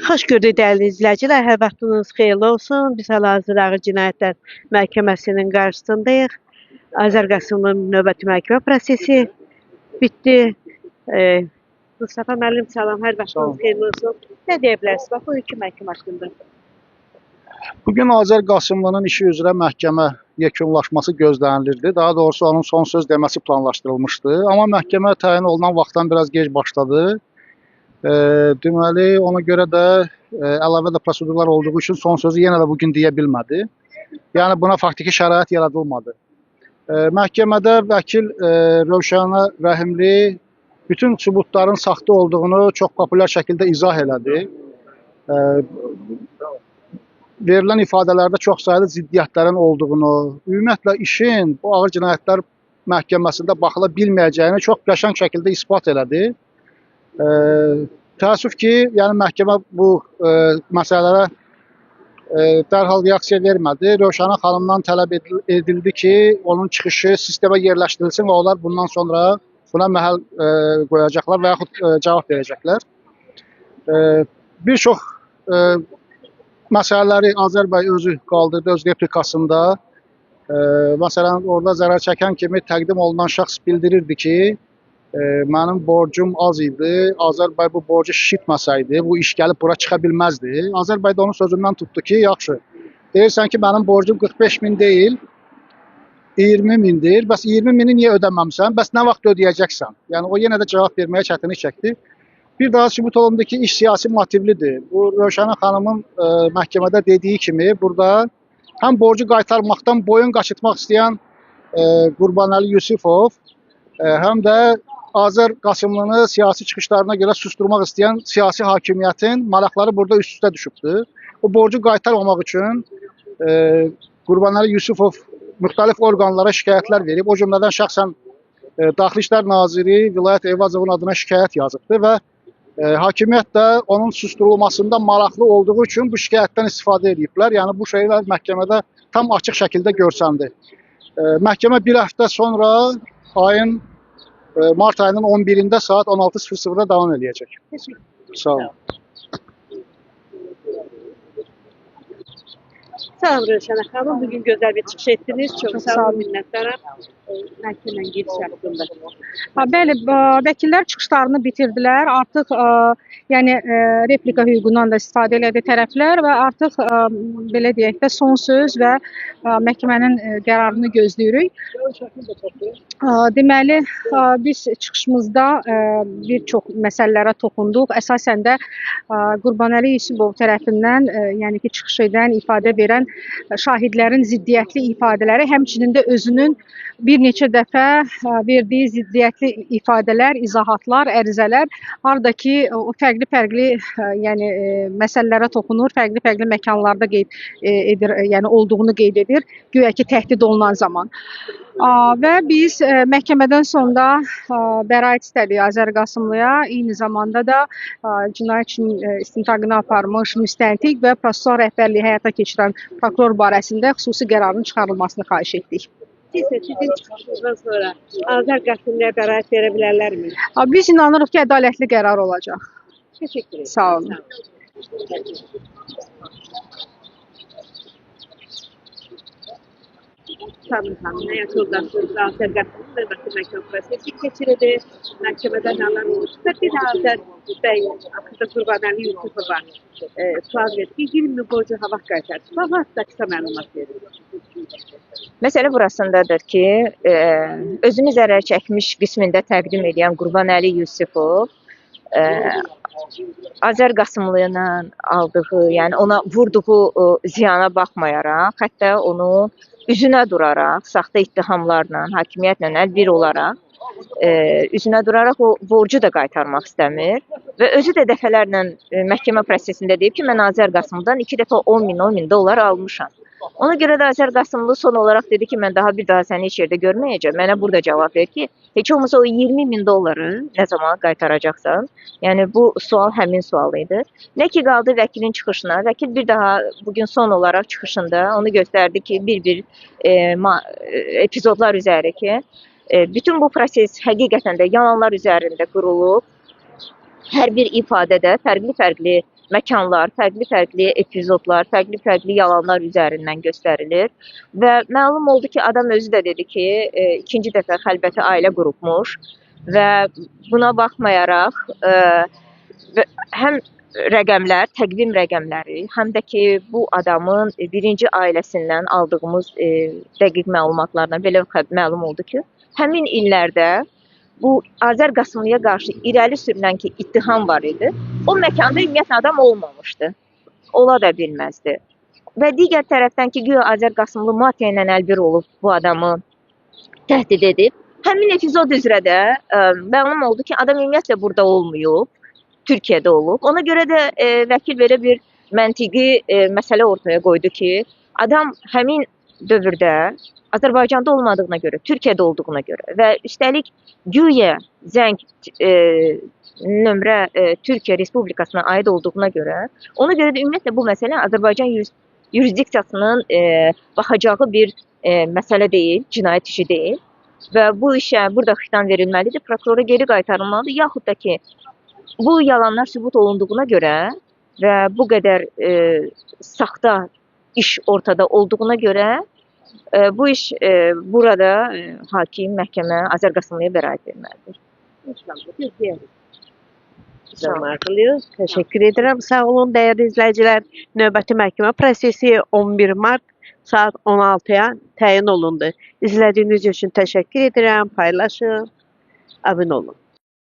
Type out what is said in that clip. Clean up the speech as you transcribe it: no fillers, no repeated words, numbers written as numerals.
Xoş gördük dəyərli izləyicilər. Hər vaxtınız xeyirli olsun. Biz hal-hazırda Ağır Cinayətlər Məhkəməsinin qarşısındayıq. Azər Qasımlının növbəti məhkəmə prosesi bitdi. Mustafa müəllim, salam. Hər vaxtınız xeyirli olsun. Nə deyə bilərsiniz bax bu iki məhkəmə haqqında? Bugün Azər Qasımlının işi üzrə məhkəmə yekunlaşması gözlənilirdi. Daha doğrusu onun son söz deməsi planlaşdırılmışdı. Amma məhkəmə təyin olunan vaxtdan biraz gec başladı. Deməli, ona görə də əlavə də prosedurlar olduğu üçün son sözü yenə də bugün deyə bilmədi. Yəni buna faktiki şərait yaradılmadı. Məhkəmədə vəkil Rövşənə Rəhimli bütün sübutların saxta olduğunu çox populyar şəkildə izah elədi. Verilən ifadələrdə çox saylı ziddiyyətlərin olduğunu, ümumiyyətlə işin bu Ağır Cinayətlər Məhkəməsində baxıla bilməyəcəyini çox qəşəng şəkildə isbat elədi. Təəssüf ki, yəni məhkəmə bu məsələlərə dərhal reaksiya vermədi. Rövşənə xanımdan tələb edildi ki, onun çıxışı sistemə yerləşdirilsin və onlar bundan sonra buna məhəl qoyacaqlar və yaxud cavab verəcəklər. Bir çox məsələləri Azər bəy özü qaldırdı öz replikasında. Məsələn, orada zərər çəkən kimi təqdim olunan şəxs bildirirdi ki, mənim borcum az idi. Azər bəy bu borcu şişitməsəydi, bu iş gəlib bura çıxa bilməzdi. Azər bəy də onun sözündən tutdu ki, yaxşı, deyirsən ki, mənim borcum 45 min deyil, 20 mindir. Bəs 20 mini niyə ödəməmsən? Bəs nə vaxt ödəyəcəksən? Yəni, o yenə də cavab verməyə çətinlik çəkdi. Bir daha sübut olundu ki, iş siyasi motivlidir. Bu, Rövşənə xanımın məhkəmədə dediyi kimi, burada həm borcu qaytarmaqdan boyun qaçırtmaq istəyən Qurbanəli Yusifov, həm də Azər Qasımlını siyasi çıxışlarına görə susturmaq istəyən siyasi hakimiyyətin maraqları burada üst-üstə düşübdür. Bu borcu qaytarmamaq üçün Qurbanəli Yusifov müxtəlif orqanlara şikayətlər verib. O cümlədən şəxsən Daxili İşlər Naziri Vilayət Eyvazovun adına şikayət yazıbdır və hakimiyyət də onun susturulmasında maraqlı olduğu üçün bu şikayətdən istifadə ediblər. Yəni bu şeylər məhkəmədə tam açıq şəkildə görsəndi. Məhkəmə bir həftə sonra mart ayının 11-də saat 16:00-da davam edəcək. Sağ olun. Sağ olun Rövşənə xanım. Bugün gözəl bir çıxış etdiniz. Çox sağ olun, minnətdaram. Məhkəmənin giriş haqqında. Bəli, vəkillər çıxışlarını bitirdilər. Artıq yəni replika hüququndan da istifadə elədi tərəflər və artıq belə deyək də son söz və məhkəmənin qərarını gözləyirik. Deməli, biz çıxışımızda bir çox məsələlərə toxunduq. Əsasən də Qurbanəli Yusifov tərəfindən, yəni ki, çıxış edən, ifadə verən şahidlərin ziddiyyətli ifadələri, həmçinin də özünün bir neçə dəfə verdiyi ziddiyyətli ifadələr, izahatlar, ərizələr, haradakı o fərqli yəni məsələlərə toxunur, fərqli məkanlarda qeyd edir, yəni olduğunu qeyd edir, güya ki təhdid olunan zaman. Və biz məhkəmədən sonra bəraət istədik Azər Qasımlıya, eyni zamanda da cinayət işinin istintaqını aparmış müstəntiq və prosessual rəhbərliyi həyata keçirən prokuror barəsində xüsusi qərarın çıxarılmasını xahiş etdik. Sizin çıxışınızdan sonra Azər Qasımlıya bəraət verə bilərlərmi? Biz inanırıq ki, ədalətli qərar olacaq. Təşəkkür ederim. Sağ olun. Tanrı xanım, həyat yoldaşınız Azər Qasımlı növbəti məhkəmə prosesi keçirildi. Məhkəmədə nələr olmuşsa, bir də Azər bəy haqqında Qurbanəli Yusifova sual verdi ki, 20 min borcu ha vaxt qaytarsın. Bu haqda qısa məlumat verir. Məsələ burasındadır ki, özünü zərər çəkmiş qismində təqdim edən Qurbanəli Yusifov Azər Qasımlının aldığı, yəni ona vurduğu ziyana baxmayaraq, hətta onu üzünə duraraq, saxta ittihamlarla, hakimiyyətlə əlbir olaraq, üzünə duraraq o borcu da qaytarmaq istəmir və özü də dəfələrlə məhkəmə prosesində deyib ki, mən Azər Qasımdan 2 dəfə 10 min dollar almışam. Ona görə də Azər Qasımlı son olaraq dedi ki, mən bir daha səni heç yerdə görməyəcəm. Mənə burada cavab ver ki, heç olmasa o 20 min dolları nə zaman qaytaracaqsan? Yəni bu sual həmin sual idi. Nə ki qaldı vəkilin çıxışına. Vəkil bir daha bugün son olaraq çıxışında onu göstərdi ki, bir epizodlar üzəri ki, bütün bu proses həqiqətən də yalanlar üzərində qurulub. hər bir ifadədə fərqli-fərqli məkanlar, fərqli-fərqli epizodlar, fərqli-fərqli yalanlar üzərindən göstərilir və məlum oldu ki, adam özü də dedi ki, ikinci dəfə xəlvəti ailə qurubmuş və buna baxmayaraq həm rəqəmlər, təqvim rəqəmləri, həm də ki, bu adamın birinci ailəsindən aldığımız dəqiq məlumatlardan belə məlum oldu ki, həmin illərdə bu Azər Qasımlıya qarşı irəli sürülən ki, ittiham var idi. O məkanda ümumiyyətlə adam olmamışdı. Ola da bilməzdi. Və digər tərəfdən ki, güya Azər Qasımlı mafiya ilə əlbir olub bu adamı təhdid edib. Həmin epizod üzrə də məlum oldu ki, adam ümumiyyətlə burada olmayıb, Türkiyədə olub. Ona görə də vəkil belə bir məntiqi məsələ ortaya qoydu ki, adam həmin dövrdə Azərbaycanda olmadığına görə, Türkiyədə olduğuna görə və üstəlik güya zəng nömrə Türkiyə Respublikasına aid olduğuna görə, ona görə də ümumiyyətlə bu məsələ Azərbaycan yurisdiksiyasının baxacağı bir məsələ deyil, cinayət işi deyil və bu işə burada xitam verilməlidir, prokurora geri qaytarılmalıdır, yaxud da ki, bu yalanlar sübut olunduğuna görə və bu qədər saxta iş ortada olduğuna görə bu iş burada hakim, məhkəmə Azər Qasımlıya bəraət verməlidir. Maraqlıyıq. Təşəkkür edirəm. Sağ olun dəyərli izləyicilər. Növbəti məhkəmə prosesi 11 mart saat 16-ya təyin olundu. İzlədiyiniz üçün təşəkkür edirəm. Paylaşın. Abunə olun.